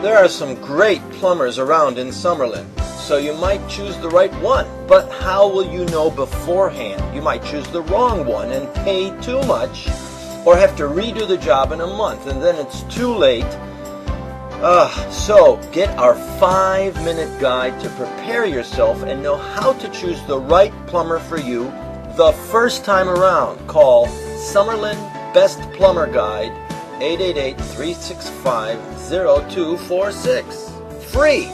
There are some great plumbers around in Summerlin, so you might choose the right one. But how will you know beforehand? You might choose the wrong one and pay too much, or have to redo the job in a month, and then it's too late. So get our 5-minute guide to prepare yourself and know how to choose the right plumber for you the first time around. Call Summerlin Best Plumber Guide, 888-365-0246. Free!